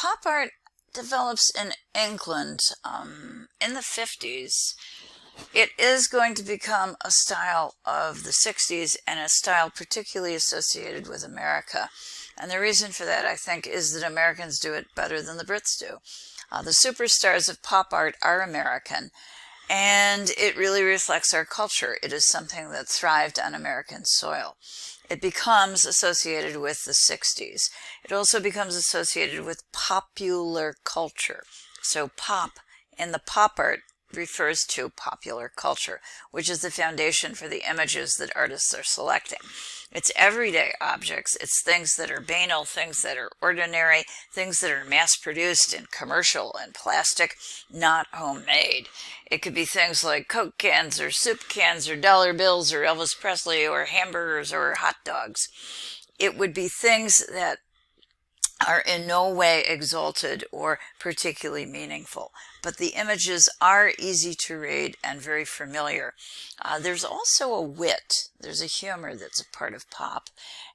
pop art develops in England in the 50s. It is going to become a style of the 60s and a style particularly associated with America. And the reason for that, I think, is that Americans do it better than the Brits do. The superstars of pop art are American, and it really reflects our culture. It is something that thrived on American soil. It becomes associated with the 60s. It also becomes associated with popular culture. So pop in the pop art refers to popular culture, which is the foundation for the images that artists are selecting. It's everyday objects. It's things that are banal, things that are ordinary, things that are mass-produced in commercial and plastic, not homemade. It could be things like Coke cans or soup cans or dollar bills or Elvis Presley or hamburgers or hot dogs. It would be things that are in no way exalted or particularly meaningful, but the images are easy to read and very familiar. There's also a wit, there's a humor that's a part of pop,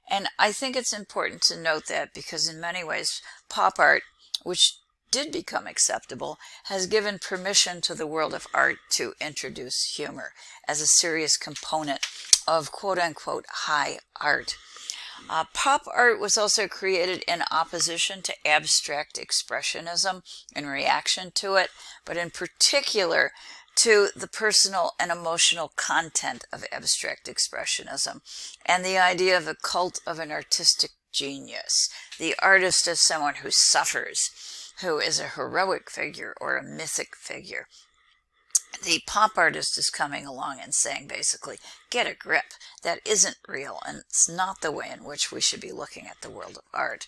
and I think it's important to note that because in many ways pop art, which did become acceptable, has given permission to the world of art to introduce humor as a serious component of quote-unquote high art. Pop art was also created in opposition to abstract expressionism, in reaction to it, but in particular to the personal and emotional content of abstract expressionism and the idea of a cult of an artistic genius, the artist as someone who suffers, who is a heroic figure or a mythic figure. The pop artist is coming along and saying basically, get a grip. That isn't real, and it's not the way in which we should be looking at the world of art.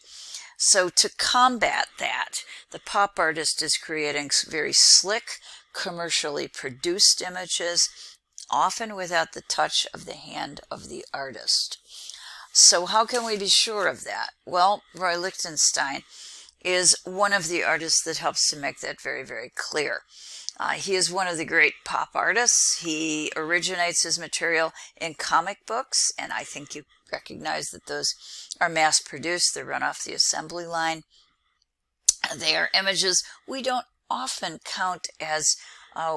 So to combat that, the pop artist is creating very slick, commercially produced images, often without the touch of the hand of the artist. So how can we be sure of that? Well, Roy Lichtenstein is one of the artists that helps to make that very, very clear. He is one of the great pop artists. He originates his material in comic books, and I think you recognize that those are mass-produced. They run off the assembly line. They are images we don't often count as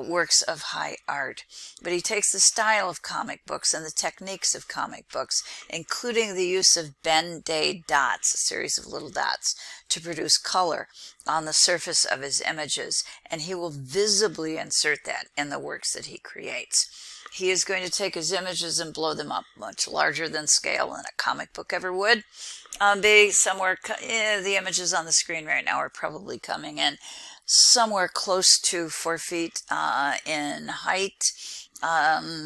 works of high art, but he takes the style of comic books and the techniques of comic books, including the use of Ben-Day dots, a series of little dots, to produce color on the surface of his images, and he will visibly insert that in the works that he creates. He is going to take his images and blow them up much larger than scale than a comic book ever would. Be somewhere, the images on the screen right now are probably coming in somewhere close to 4 feet in height.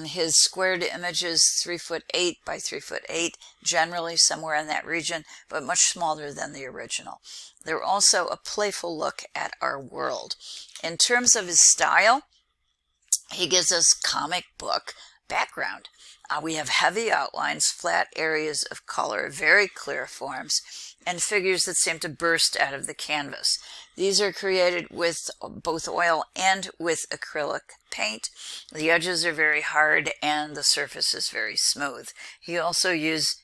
His squared images 3'8" by 3'8", generally somewhere in that region, but much smaller than the original. They're also a playful look at our world. In terms of his style, he gives us comic book background. We have heavy outlines, flat areas of color, very clear forms, and figures that seem to burst out of the canvas. These are created with both oil and with acrylic paint. The edges are very hard and the surface is very smooth. He also uses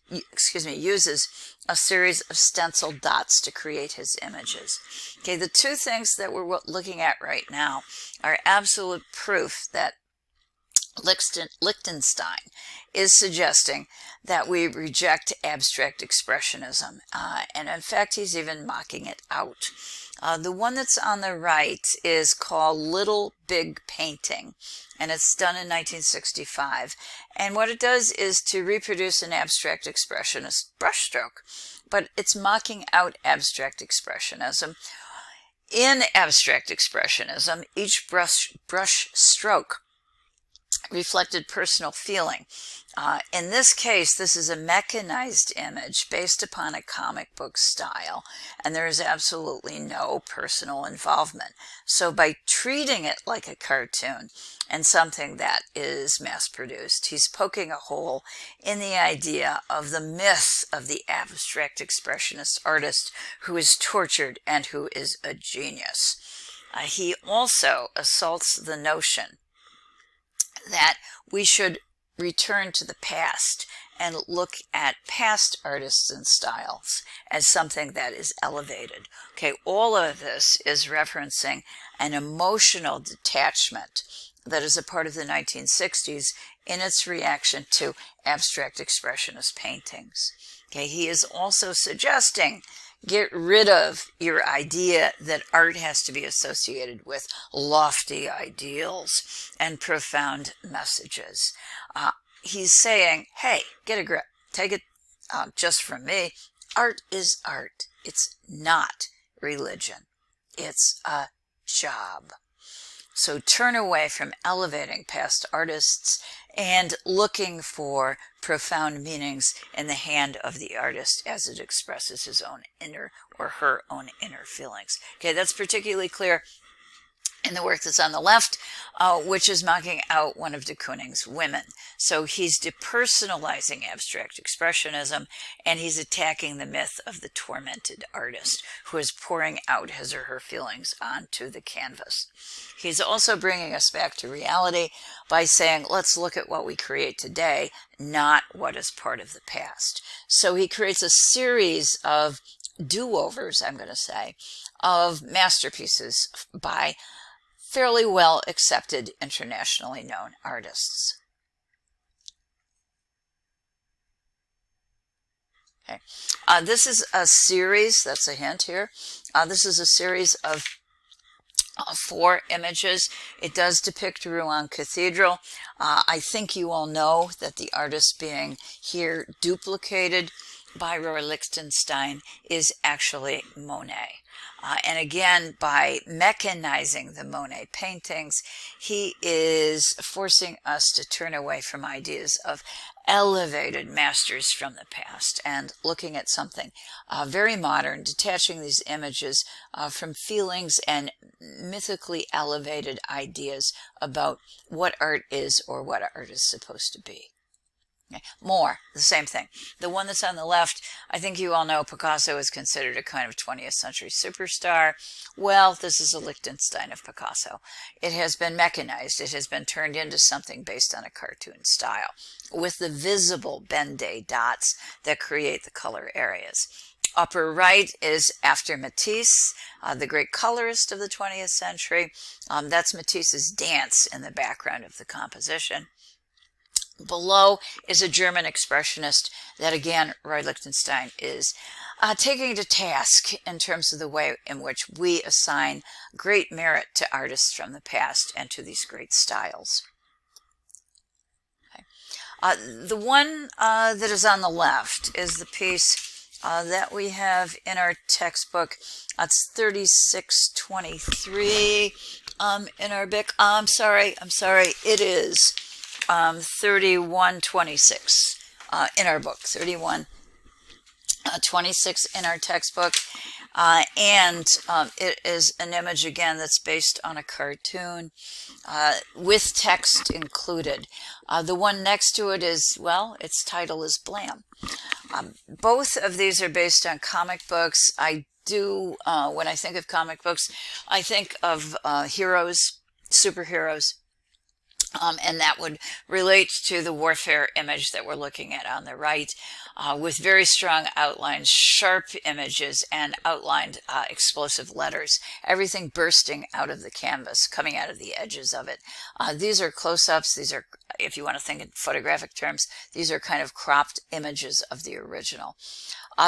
a series of stencil dots to create his images. Okay, the two things that we're looking at right now are absolute proof that Lichtenstein is suggesting that we reject abstract expressionism, and in fact he's even mocking it out. The one that's on the right is called Little Big Painting, and it's done in 1965, and what it does is to reproduce an abstract expressionist brushstroke, but it's mocking out abstract expressionism. In abstract expressionism, each brush stroke reflected personal feeling. In this case, this is a mechanized image based upon a comic book style, and there is absolutely no personal involvement. So by treating it like a cartoon and something that is mass-produced, he's poking a hole in the idea of the myth of the abstract expressionist artist who is tortured and who is a genius. He also assaults the notion that we should return to the past and look at past artists and styles as something that is elevated. Okay, all of this is referencing an emotional detachment that is a part of the 1960s in its reaction to abstract expressionist paintings. Okay, he is also suggesting get rid of your idea that art has to be associated with lofty ideals and profound messages. He's saying, hey, get a grip. Take it just from me. Art is art. It's not religion. It's a job. So turn away from elevating past artists and looking for profound meanings in the hand of the artist as it expresses his own inner or her own inner feelings. Okay, that's particularly clear in the work that's on the left, which is mocking out one of de Kooning's women. So he's depersonalizing abstract expressionism, and he's attacking the myth of the tormented artist who is pouring out his or her feelings onto the canvas. He's also bringing us back to reality by saying, let's look at what we create today, not what is part of the past. So he creates a series of do-overs, I'm going to say, of masterpieces by fairly well accepted, internationally known artists. Okay. This is a series, that's a hint here. This is a series of 4 images. It does depict Rouen Cathedral. I think you all know that the artist being here duplicated by Roy Lichtenstein is actually Monet. And again, by mechanizing the Monet paintings, he is forcing us to turn away from ideas of elevated masters from the past and looking at something very modern, detaching these images from feelings and mythically elevated ideas about what art is or what art is supposed to be. Okay. More, the same thing. The one that's on the left, I think you all know Picasso is considered a kind of 20th century superstar. Well, this is a Lichtenstein of Picasso. It has been mechanized. It has been turned into something based on a cartoon style with the visible Ben-Day dots that create the color areas. Upper right is after Matisse, the great colorist of the 20th century. That's Matisse's dance in the background of the composition. Below is a German expressionist that, again, Roy Lichtenstein is taking to task in terms of the way in which we assign great merit to artists from the past and to these great styles. Okay. The one that is on the left is the piece that we have in our textbook. It's 3623 in our book. I'm sorry, it is 3126 in our book, 3126 in our textbook, and it is an image again that's based on a cartoon with text included. The one next to it is, well, its title is Blam. Both of these are based on comic books. I do, when I think of comic books, I think of heroes, superheroes. And that would relate to the warfare image that we're looking at on the right, with very strong outlines, sharp images, and outlined explosive letters, everything bursting out of the canvas, coming out of the edges of it. These are close-ups. These are, if you want to think in photographic terms, these are kind of cropped images of the original.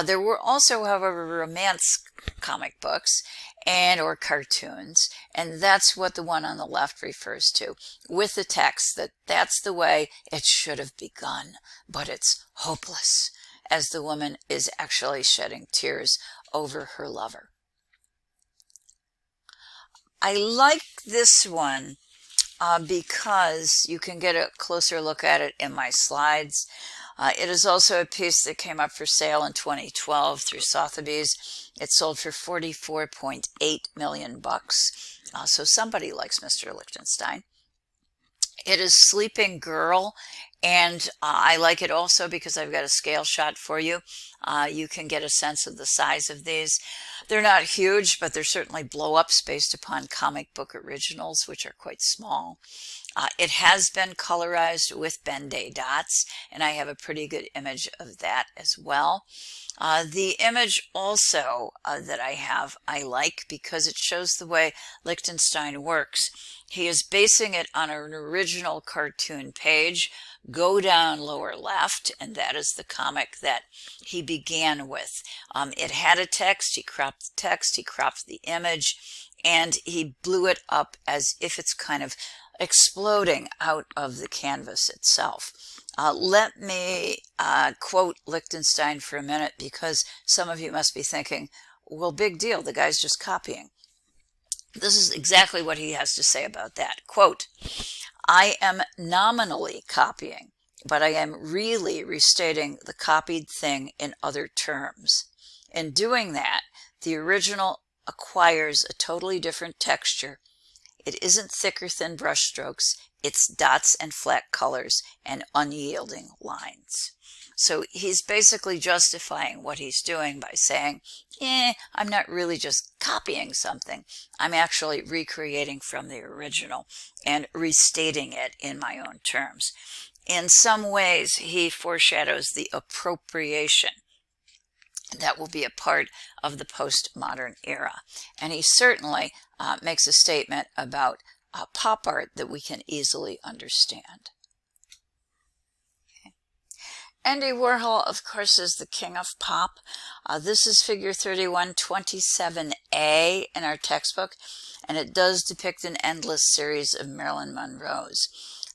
There were also, however, romance comic books and or cartoons, and that's what the one on the left refers to, with the text that that's the way it should have begun, but it's hopeless, as the woman is actually shedding tears over her lover. I like this one because you can get a closer look at it in my slides. It is also a piece that came up for sale in 2012 through Sotheby's. It sold for $44.8 million. So somebody likes Mr. Lichtenstein. It is Sleeping Girl, And I like it also because I've got a scale shot for you. You can get a sense of the size of these. They're not huge, but they're certainly blow-ups based upon comic book originals, which are quite small. It has been colorized with Ben-Day dots, and I have a pretty good image of that as well. The image also that I have, I like because it shows the way Lichtenstein works. He is basing it on an original cartoon page. Go down lower left, and that is the comic that he began with. It had a text, he cropped the text, he cropped the image, and he blew it up as if it's kind of exploding out of the canvas itself. Let me quote Lichtenstein for a minute, because some of you must be thinking, well, big deal, the guy's just copying. This is exactly what he has to say about that. Quote, "I am nominally copying, but I am really restating the copied thing in other terms. In doing that, the original acquires a totally different texture. It isn't thick or thin brushstrokes, it's dots and flat colors and unyielding lines." So he's basically justifying what he's doing by saying, I'm not really just copying something. I'm actually recreating from the original and restating it in my own terms. In some ways, he foreshadows the appropriation that will be a part of the postmodern era. And he certainly makes a statement about pop art that we can easily understand. Okay. Andy Warhol, of course, is the king of pop. This is figure 3127A in our textbook, and it does depict an endless series of Marilyn Monroes.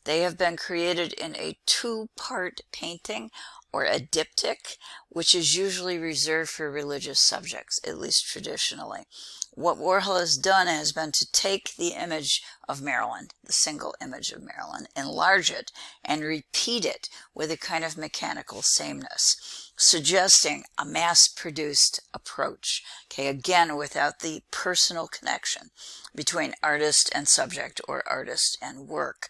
They have been created in a two-part painting, or a diptych, which is usually reserved for religious subjects, at least traditionally. What Warhol has done has been to take the image of Marilyn, the single image of Marilyn, enlarge it, and repeat it with a kind of mechanical sameness, suggesting a mass-produced approach, okay, again, without the personal connection between artist and subject or artist and work.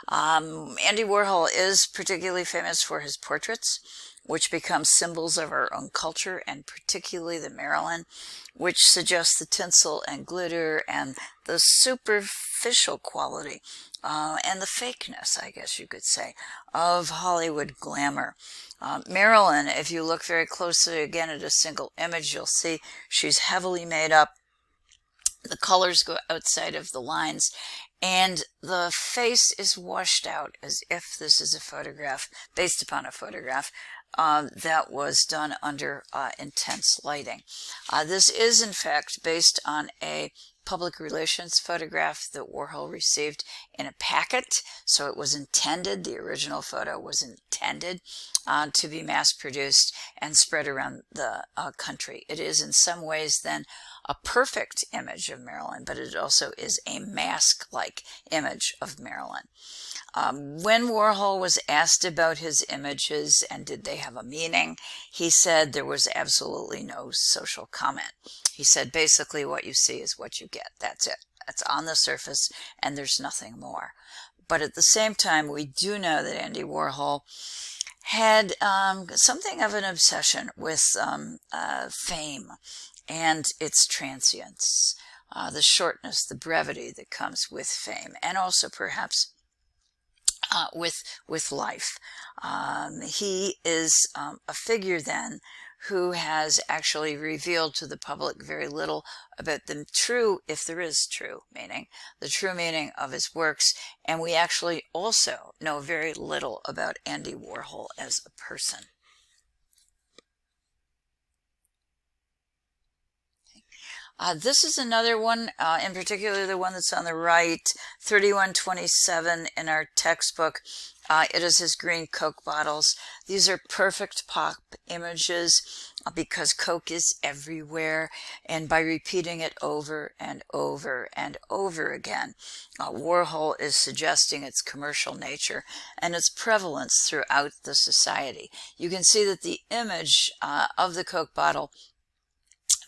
Andy Warhol is particularly famous for his portraits, which become symbols of our own culture, and particularly the Marilyn, which suggests the tinsel and glitter and the superficial quality and the fakeness, I guess you could say, of Hollywood glamour. Marilyn, if you look very closely again at a single image, you'll see she's heavily made up. The colors go outside of the lines, and the face is washed out as if this is a photograph, based upon a photograph that was done under intense lighting. This is, in fact, based on a public relations photograph that Warhol received in a packet, so it was intended, the original photo was intended to be mass-produced and spread around the country. It is in some ways then a perfect image of Marilyn, but it also is a mask-like image of Marilyn. When Warhol was asked about his images and did they have a meaning, he said there was absolutely no social comment. He said basically what you see is what you get. That's it. That's on the surface, and there's nothing more. But at the same time, we do know that Andy Warhol had something of an obsession with fame and its transience, the shortness, the brevity that comes with fame, and also perhaps with life. He is a figure then who has actually revealed to the public very little about the true, if there is true meaning, the true meaning of his works, and we actually also know very little about Andy Warhol as a person. This is another one, in particular the one that's on the right, 3127 in our textbook. It is his green Coke bottles. These are perfect pop images because Coke is everywhere, and by repeating it over and over and over again, Warhol is suggesting its commercial nature and its prevalence throughout the society. You can see that the image of the Coke bottle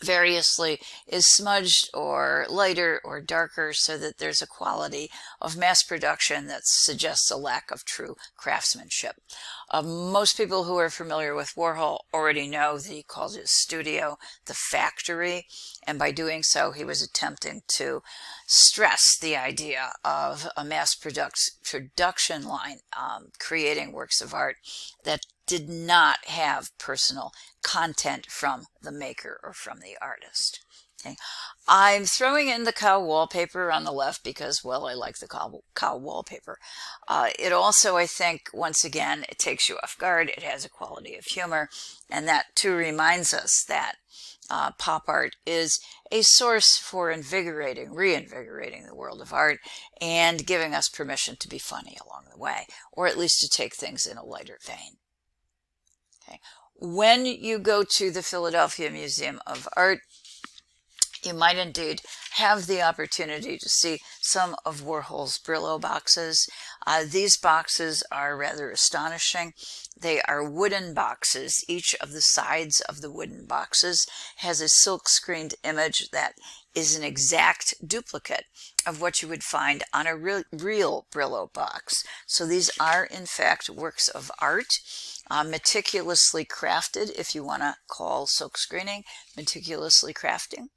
variously is smudged or lighter or darker so that there's a quality of mass production that suggests a lack of true craftsmanship. Most people who are familiar with Warhol already know that he called his studio the factory, and by doing so he was attempting to stress the idea of a mass production line creating works of art that did not have personal content from the maker or from the artist. Okay. I'm throwing in the cow wallpaper on the left because, well, I like the cow wallpaper. It also, I think, once again, it takes you off guard. It has a quality of humor, and that too reminds us that pop art is a source for reinvigorating the world of art and giving us permission to be funny along the way, or at least to take things in a lighter vein. Okay. When you go to the Philadelphia Museum of Art, you might indeed have the opportunity to see some of Warhol's Brillo boxes. These boxes are rather astonishing. They are wooden boxes. Each of the sides of the wooden boxes has a silk-screened image that is an exact duplicate of what you would find on a real Brillo box. So these are, in fact, works of art, meticulously crafted, if you want to call silk screening meticulously crafting.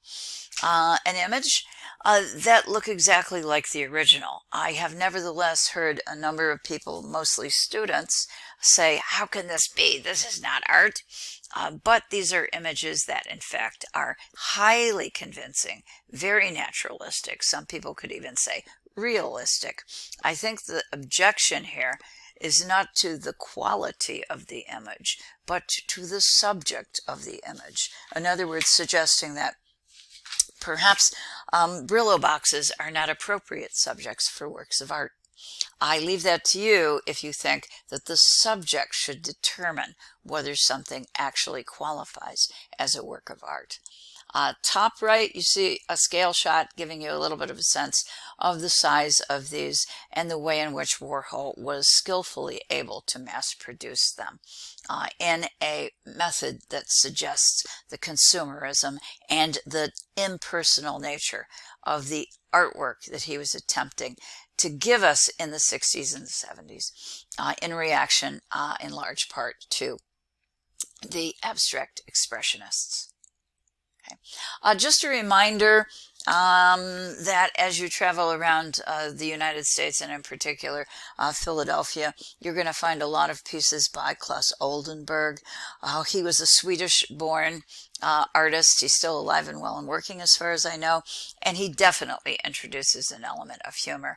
An image that look exactly like the original. I have nevertheless heard a number of people, mostly students, say, how can this be? This is not art. But these are images that, in fact, are highly convincing, very naturalistic. Some people could even say realistic. I think the objection here is not to the quality of the image, but to the subject of the image. In other words, suggesting that perhaps Brillo boxes are not appropriate subjects for works of art. I leave that to you if you think that the subject should determine whether something actually qualifies as a work of art. Top right, you see a scale shot giving you a little bit of a sense of the size of these and the way in which Warhol was skillfully able to mass produce them in a method that suggests the consumerism and the impersonal nature of the artwork that he was attempting to give us in the 60s and the 70s in reaction in large part to the abstract expressionists. Okay. Just a reminder that as you travel around the United States and in particular Philadelphia, you're going to find a lot of pieces by Claes Oldenburg. He was a Swedish-born artist. He's still alive and well and working as far as I know, and he definitely introduces an element of humor,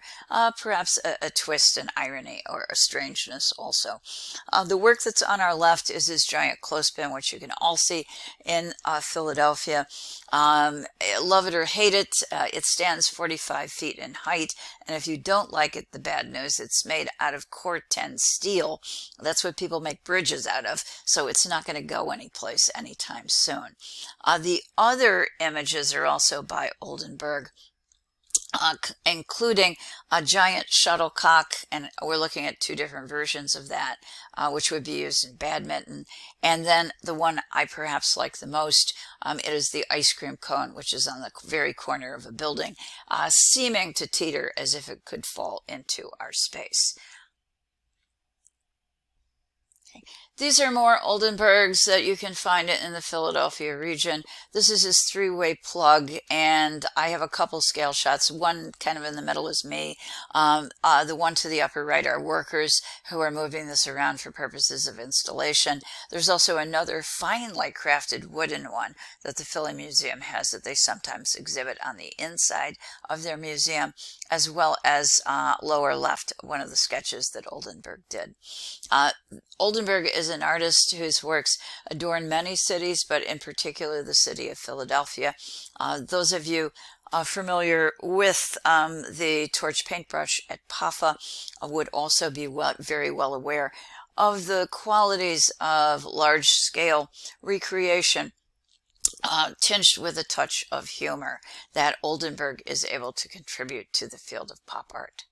perhaps a twist, an irony, or a strangeness also. The work that's on our left is his giant clothespin, which you can all see in Philadelphia. Love it or hate it, it stands 45 feet in height, and if you don't like it, the bad news, it's made out of Corten steel. That's what people make bridges out of, so it's not going to go anyplace anytime soon. The other images are also by Oldenburg, including a giant shuttlecock, and we're looking at two different versions of that, which would be used in badminton. And then the one I perhaps like the most, it is the ice cream cone, which is on the very corner of a building, seeming to teeter as if it could fall into our space. Okay. These are more Oldenburgs that you can find in the Philadelphia region. This is his three-way plug, and I have a couple scale shots. One kind of in the middle is me. The one to the upper right are workers who are moving this around for purposes of installation. There's also another finely crafted wooden one that the Philly Museum has that they sometimes exhibit on the inside of their museum, as well as lower left, one of the sketches that Oldenburg did. Oldenburg is an artist whose works adorn many cities, but in particular the city of Philadelphia. Those of you familiar with the torch paintbrush at PAFA would also be very well aware of the qualities of large-scale recreation tinged with a touch of humor that Oldenburg is able to contribute to the field of pop art.